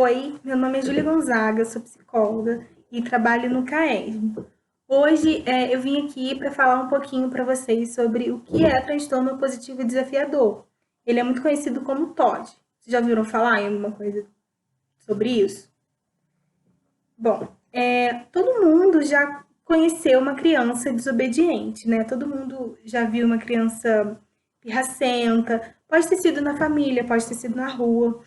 Oi, meu nome é Júlia Gonzaga, sou psicóloga e trabalho no CAESM. Hoje eu vim aqui para falar um pouquinho para vocês sobre o que é transtorno positivo desafiador. Ele é muito conhecido como TOD. Vocês já ouviram falar em alguma coisa sobre isso? Bom, todo mundo já conheceu uma criança desobediente, né? Todo mundo já viu uma criança pirracenta, pode ter sido na família, pode ter sido na rua.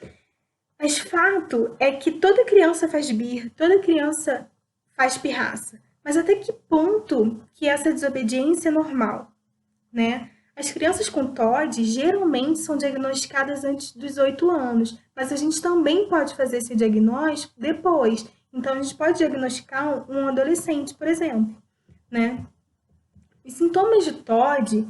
Mas fato é que toda criança faz birra, toda criança faz pirraça. Mas até que ponto que essa desobediência é normal, né? As crianças com TOD geralmente são diagnosticadas antes dos 8 anos, mas a gente também pode fazer esse diagnóstico depois. Então, a gente pode diagnosticar um adolescente, por exemplo, né? Os sintomas de TOD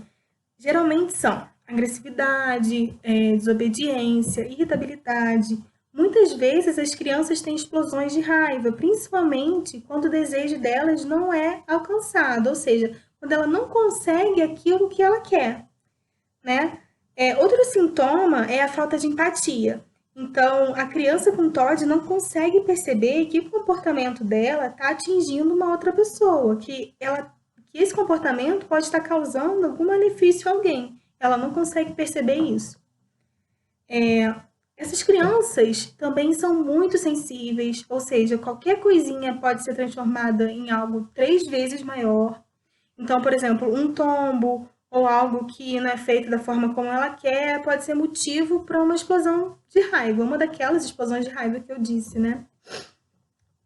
geralmente são agressividade, desobediência, irritabilidade. Muitas vezes as crianças têm explosões de raiva, principalmente quando o desejo delas não é alcançado, ou seja, quando ela não consegue aquilo que ela quer, né? Outro sintoma é a falta de empatia. Então, a criança com TOD não consegue perceber que o comportamento dela está atingindo uma outra pessoa, que esse comportamento pode estar causando algum malefício a alguém. Ela não consegue perceber isso. Essas crianças também são muito sensíveis, ou seja, qualquer coisinha pode ser transformada em algo 3 vezes maior. Então, por exemplo, um tombo ou algo que não é feito da forma como ela quer pode ser motivo para uma explosão de raiva, uma daquelas explosões de raiva que eu disse, né?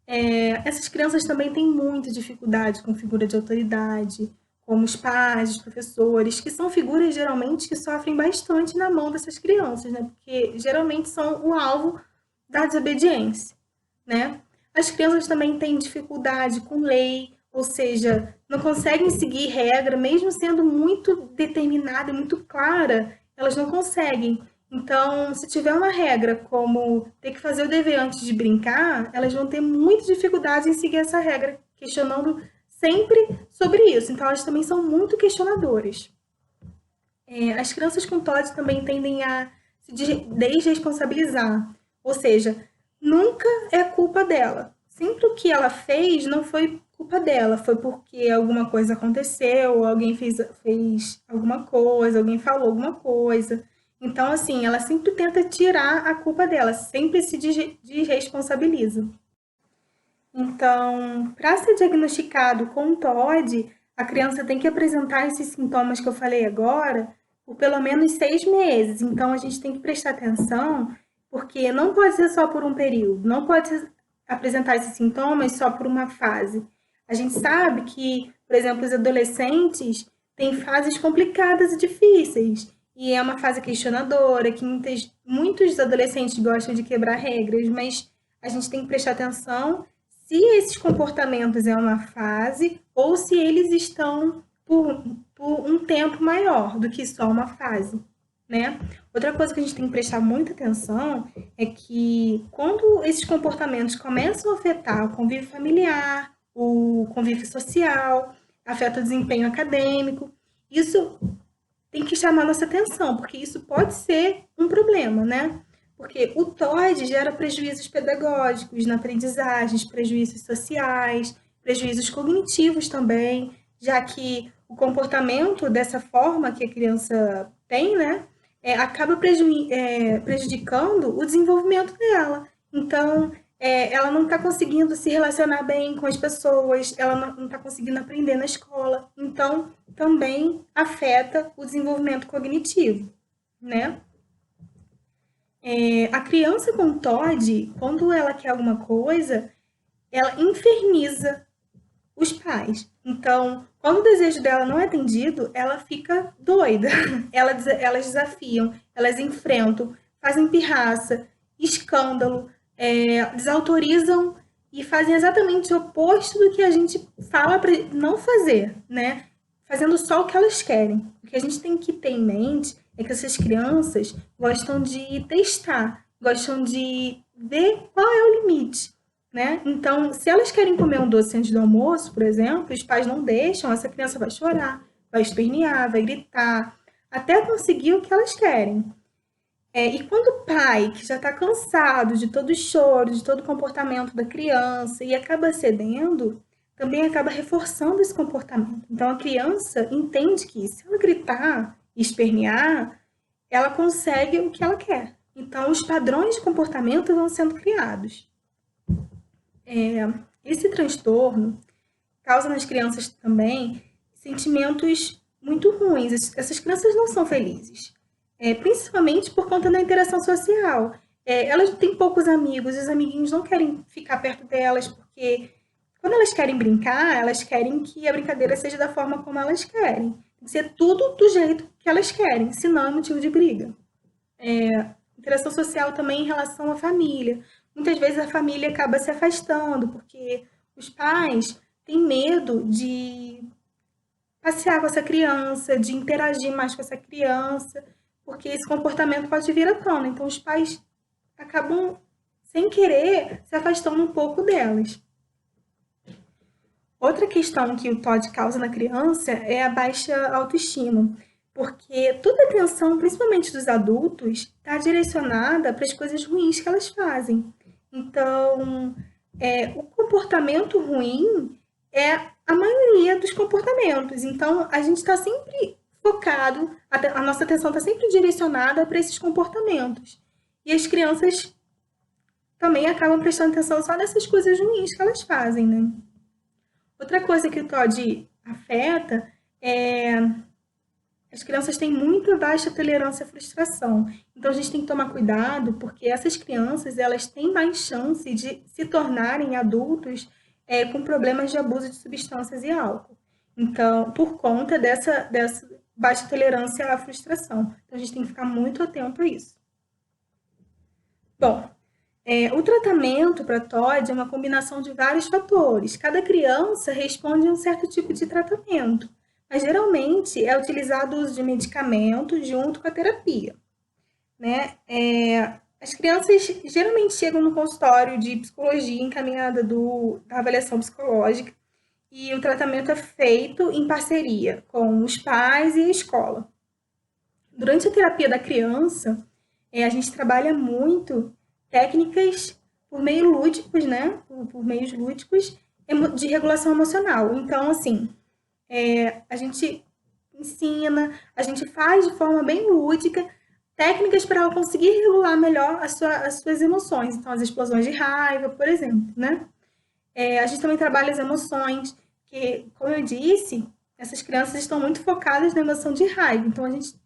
Essas crianças também têm muita dificuldade com figura de autoridade, como os pais, os professores, que são figuras geralmente que sofrem bastante na mão dessas crianças, né? Porque geralmente são o alvo da desobediência, né? As crianças também têm dificuldade com lei, ou seja, não conseguem seguir regra, mesmo sendo muito determinada e muito clara, elas não conseguem. Então, se tiver uma regra como ter que fazer o dever antes de brincar, elas vão ter muita dificuldade em seguir essa regra, questionando sempre sobre isso. Então, elas também são muito questionadoras. As crianças com TOD também tendem a se desresponsabilizar, ou seja, nunca é culpa dela. Sempre o que ela fez não foi culpa dela, foi porque alguma coisa aconteceu, alguém fez alguma coisa, alguém falou alguma coisa. Então, assim, ela sempre tenta tirar a culpa dela, sempre se desresponsabiliza. Então, para ser diagnosticado com TOD, a criança tem que apresentar esses sintomas que eu falei agora por pelo menos 6 meses. Então, a gente tem que prestar atenção, porque não pode ser só por um período, não pode apresentar esses sintomas só por uma fase. A gente sabe que, por exemplo, os adolescentes têm fases complicadas e difíceis. E é uma fase questionadora, que muitos adolescentes gostam de quebrar regras, mas a gente tem que prestar atenção se esses comportamentos é uma fase ou se eles estão por um tempo maior do que só uma fase, né? Outra coisa que a gente tem que prestar muita atenção é que quando esses comportamentos começam a afetar o convívio familiar, o convívio social, afeta o desempenho acadêmico, isso tem que chamar nossa atenção, porque isso pode ser um problema, né? Porque o TOD gera prejuízos pedagógicos na aprendizagem, prejuízos sociais, prejuízos cognitivos também, já que o comportamento dessa forma que a criança tem, né, acaba prejudicando o desenvolvimento dela. Então, ela não está conseguindo se relacionar bem com as pessoas, ela não está conseguindo aprender na escola. Então, também afeta o desenvolvimento cognitivo, né? A criança com TOD, quando ela quer alguma coisa, ela inferniza os pais. Então, quando o desejo dela não é atendido, ela fica doida. Elas desafiam, elas enfrentam, fazem pirraça, escândalo, desautorizam e fazem exatamente o oposto do que a gente fala para não fazer, né? Fazendo só o que elas querem. O que a gente tem que ter em mente é que essas crianças gostam de testar, gostam de ver qual é o limite, né? Então, se elas querem comer um doce antes do almoço, por exemplo, os pais não deixam, essa criança vai chorar, vai espernear, vai gritar, até conseguir o que elas querem. E quando o pai, que já está cansado de todo o choro, de todo o comportamento da criança, e acaba cedendo, também acaba reforçando esse comportamento. Então, a criança entende que se ela gritar e espernear, ela consegue o que ela quer. Então, os padrões de comportamento vão sendo criados. Esse transtorno causa nas crianças também sentimentos muito ruins. Essas crianças não são felizes, principalmente por conta da interação social. Elas têm poucos amigos, os amiguinhos não querem ficar perto delas, porque quando elas querem brincar, elas querem que a brincadeira seja da forma como elas querem. Tem que ser tudo do jeito que elas querem, senão é motivo de briga. Interação social também em relação à família. Muitas vezes a família acaba se afastando, porque os pais têm medo de passear com essa criança, de interagir mais com essa criança, porque esse comportamento pode vir à tona. Então, os pais acabam, sem querer, se afastando um pouco delas. Outra questão que o TOD causa na criança é a baixa autoestima, porque toda a atenção, principalmente dos adultos, está direcionada para as coisas ruins que elas fazem. Então, o comportamento ruim é a maioria dos comportamentos. Então, a gente está sempre focado, a nossa atenção está sempre direcionada para esses comportamentos. E as crianças também acabam prestando atenção só nessas coisas ruins que elas fazem, né? Outra coisa que o TOD afeta é as crianças têm muita baixa tolerância à frustração. Então a gente tem que tomar cuidado, porque essas crianças elas têm mais chance de se tornarem adultos com problemas de abuso de substâncias e álcool. Então, por conta dessa baixa tolerância à frustração. Então a gente tem que ficar muito atento a isso. Bom, o tratamento para TOD é uma combinação de vários fatores. Cada criança responde a um certo tipo de tratamento, mas geralmente é utilizado o uso de medicamentos junto com a terapia, né? As crianças geralmente chegam no consultório de psicologia encaminhada da avaliação psicológica e o tratamento é feito em parceria com os pais e a escola. Durante a terapia da criança, a gente trabalha muito técnicas por meio lúdicos, né? Por meios lúdicos de regulação emocional. Então, assim, a gente ensina, a gente faz de forma bem lúdica técnicas para ela conseguir regular melhor as suas emoções. Então, as explosões de raiva, por exemplo, né? A gente também trabalha as emoções, que, como eu disse, essas crianças estão muito focadas na emoção de raiva. Então, a gente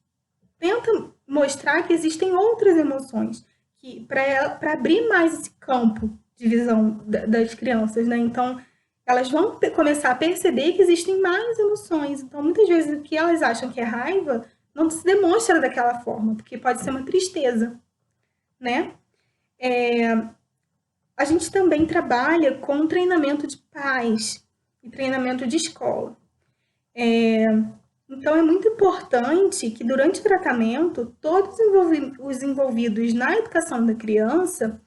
tenta mostrar que existem outras emoções, que para abrir mais esse campo de visão das crianças, né? Então, elas vão começar a perceber que existem mais emoções. Então, muitas vezes, o que elas acham que é raiva não se demonstra daquela forma, porque pode ser uma tristeza, né? A gente também trabalha com treinamento de pais e treinamento de escola. Então, é muito importante que, durante o tratamento, todos os envolvidos na educação da criança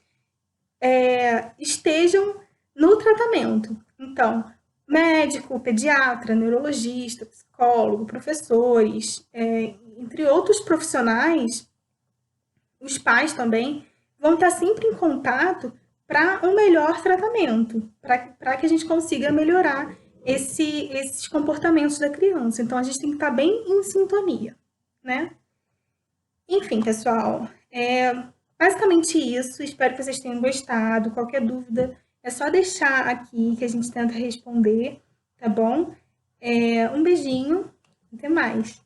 estejam no tratamento. Então, médico, pediatra, neurologista, psicólogo, professores, entre outros profissionais, os pais também vão estar sempre em contato para um melhor tratamento, para que a gente consiga melhorar esses comportamentos da criança. Então, a gente tem que estar bem em sintonia, né? Enfim, pessoal, basicamente isso. Espero que vocês tenham gostado. Qualquer dúvida, é só deixar aqui que a gente tenta responder, tá bom? Um beijinho, até mais.